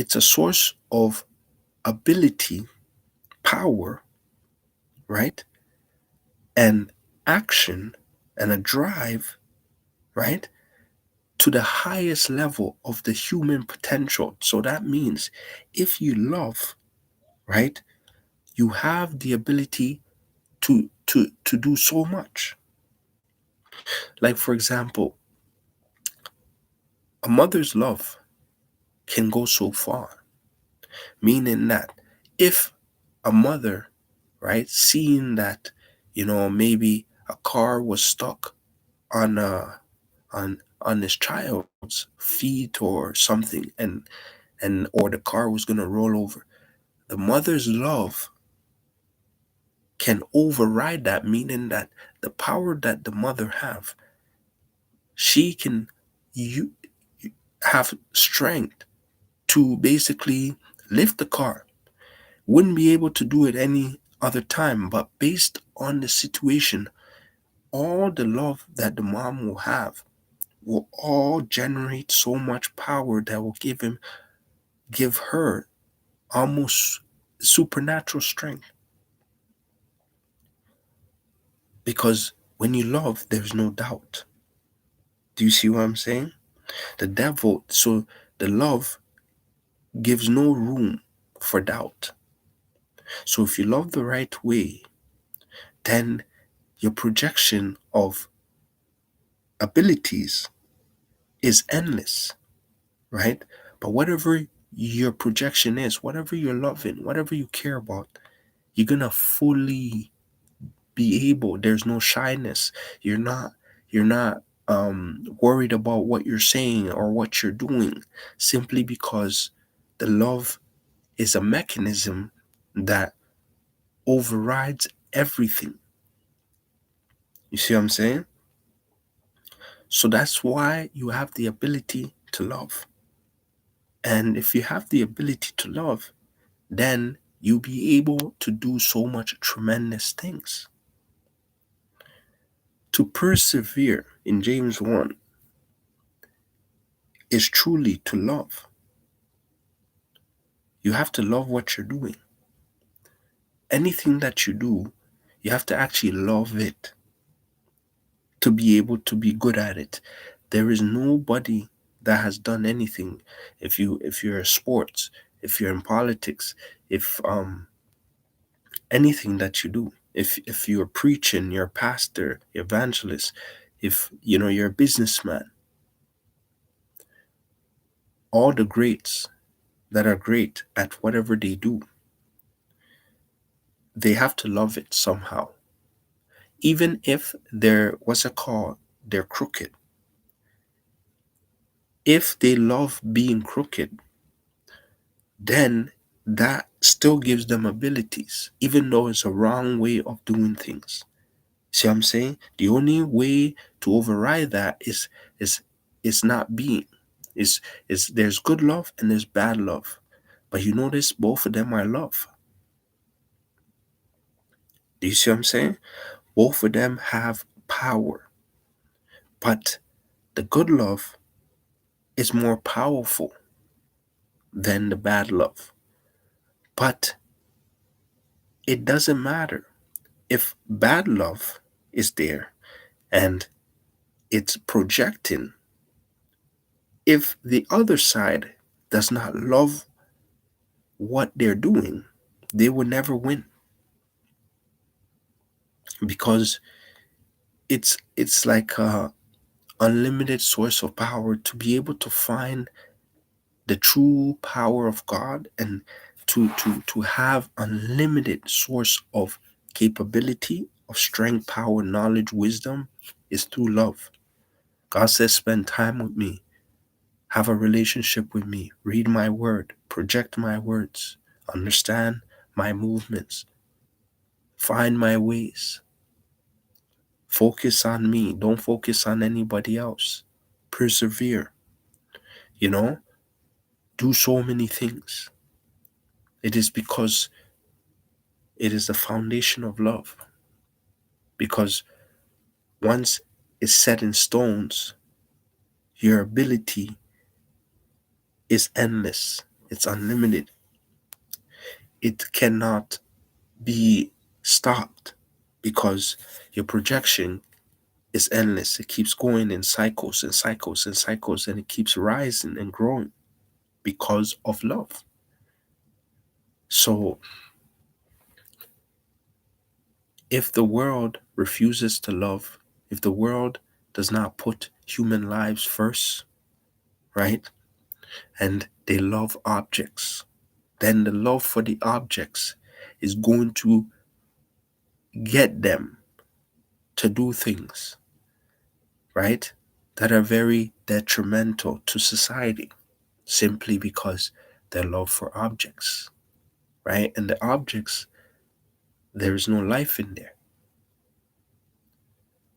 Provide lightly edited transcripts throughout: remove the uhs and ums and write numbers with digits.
It's a source of ability, power, right? And action and a drive, right? To the highest level of the human potential. So that means if you love, right, you have the ability to do so much. Like for example, a mother's love can go so far, meaning that if a mother, right, seeing that, maybe a car was stuck on on this child's feet or something, and or the car was going to roll over, the mother's love can override that, meaning that the power that the mother have, she can you have strength to basically lift the car. Wouldn't be able to do it any other time, but based on the situation, all the love that the mom will have will all generate so much power that will give her almost supernatural strength. Because when you love, there's no doubt. Do you see what I'm saying? The devil, so the love gives no room for doubt. So if you love the right way, then your projection of abilities is endless, right? But whatever your projection is, whatever you're loving, whatever you care about, you're gonna fully be able. There's no shyness. You're not worried about what you're saying or what you're doing, simply because the love is a mechanism that overrides everything. You see what I'm saying? So that's why you have the ability to love. And if you have the ability to love, then you'll be able to do so much tremendous things. To persevere in James 1 is truly to love. You have to love what you're doing. Anything that you do, you have to actually love it to be able to be good at it. There is nobody that has done anything. If you're in sports, if you're in politics, if anything that you do, if you're preaching, you're a pastor, evangelist, if you're a businessman, all the greats that are great at whatever they do, they have to love it somehow. Even if they're, what's it called, they're crooked. If they love being crooked, then that still gives them abilities, even though it's a wrong way of doing things. See what I'm saying? The only way to override that is not being. Is there's good love and there's bad love. But you notice both of them are love. Do you see what I'm saying? Both of them have power. But the good love is more powerful than the bad love. But it doesn't matter if bad love is there and it's projecting. If the other side does not love what they're doing, they will never win, because it's like a unlimited source of power to be able to find the true power of God, and to have unlimited source of capability of strength, power, knowledge, wisdom is through love. God says, spend time with me, have a relationship with me, read my word, project my words, understand my movements, find my ways, focus on me, don't focus on anybody else, persevere, you know, do so many things. It is because it is the foundation of love. Because once it's set in stones, your ability is endless. It's unlimited. It cannot be stopped because your projection is endless. It keeps going in cycles and cycles and cycles, and it keeps rising and growing because of love. So if the world refuses to love, if the world does not put human lives first, right, and they love objects, then the love for the objects is going to get them to do things, right, that are very detrimental to society simply because their love for objects, right? And the objects, there is no life in there,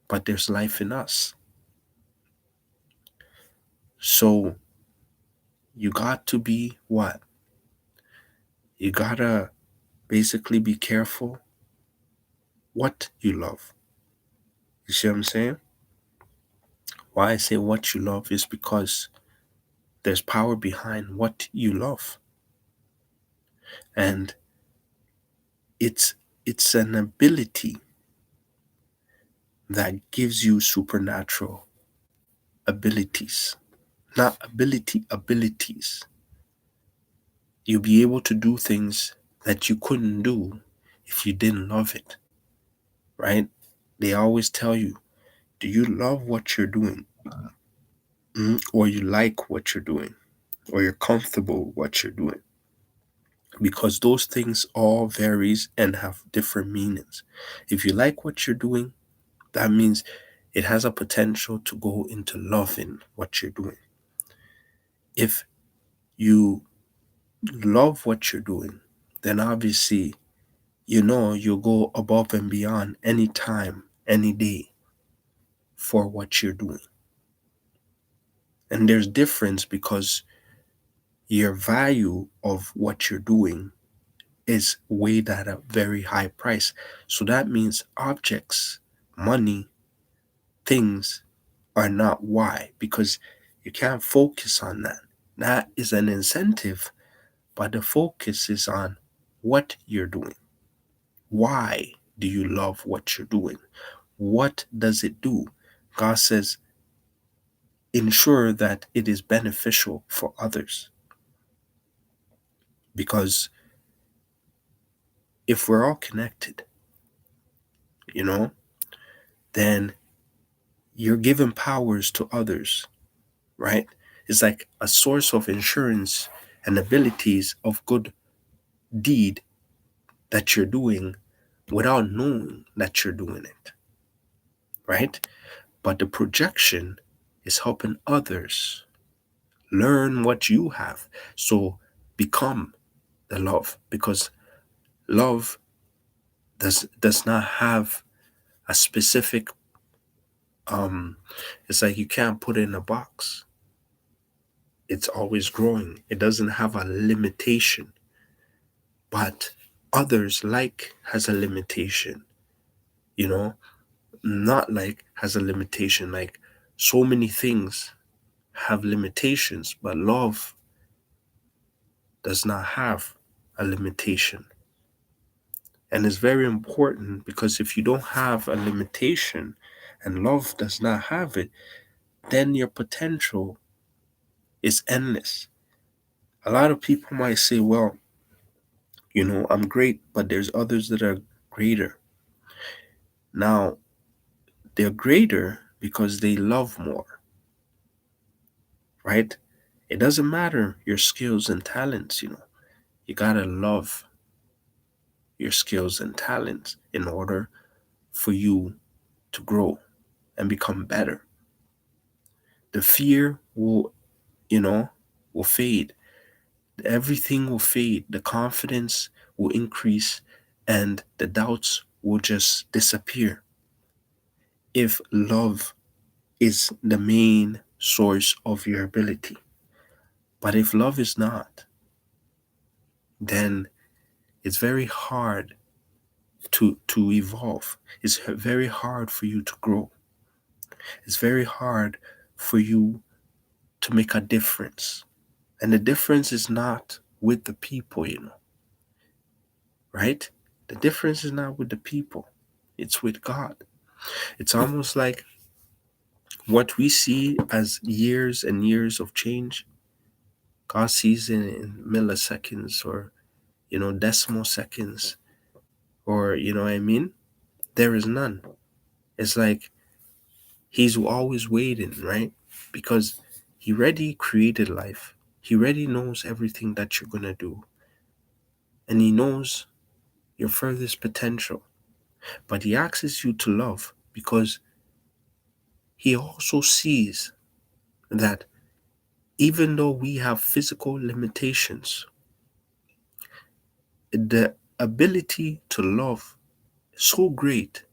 but there's life in us. So you got to be what? You gotta basically be careful what you love. You see what I'm saying? Why I say what you love is because there's power behind what you love. And it's it's an ability that gives you supernatural abilities. Not abilities. You'll be able to do things that you couldn't do if you didn't love it, right? They always tell you, do you love what you're doing? Or you like what you're doing? Or you're comfortable with what you're doing? Because those things all varies and have different meanings. If you like what you're doing, that means it has a potential to go into loving what you're doing. If you love what you're doing, then obviously you'll go above and beyond any time, any day for what you're doing. And there's difference because your value of what you're doing is weighed at a very high price. So that means objects, money, things are not why, because you can't focus on that. That is an incentive, but the focus is on what you're doing. Why do you love what you're doing? What does it do? God says, ensure that it is beneficial for others. Because if we're all connected, you know, then you're giving powers to others, right? It's like a source of insurance and abilities of good deed that you're doing without knowing that you're doing it, right? But the projection is helping others learn what you have. So become the love, because love does not have a specific it's like you can't put it in a box. It's always growing. It doesn't have a limitation. But others like has a limitation, you know? Not like has a limitation. Like so many things have limitations, but love does not have a limitation. And it's very important because if you don't have a limitation and love does not have it, then your potential is endless. A lot of people might say, well, I'm great, but there's others that are greater. Now, they're greater because they love more, right? It doesn't matter your skills and talents. You gotta love your skills and talents in order for you to grow and become better. The fear you know, will fade. Everything will fade. The confidence will increase and the doubts will just disappear. If love is the main source of your ability. But if love is not, then it's very hard to evolve. It's very hard for you to grow. It's very hard for you to make a difference. And the difference is not with the people, right? The difference is not with the people, it's with God. It's almost like what we see as years and years of change, God sees it in milliseconds or, decimal seconds, or, what I mean? There is none. It's like He's always waiting, right? Because He already created life. He already knows everything that you're going to do. And He knows your furthest potential. But He asks you to love because He also sees that even though we have physical limitations, the ability to love is so great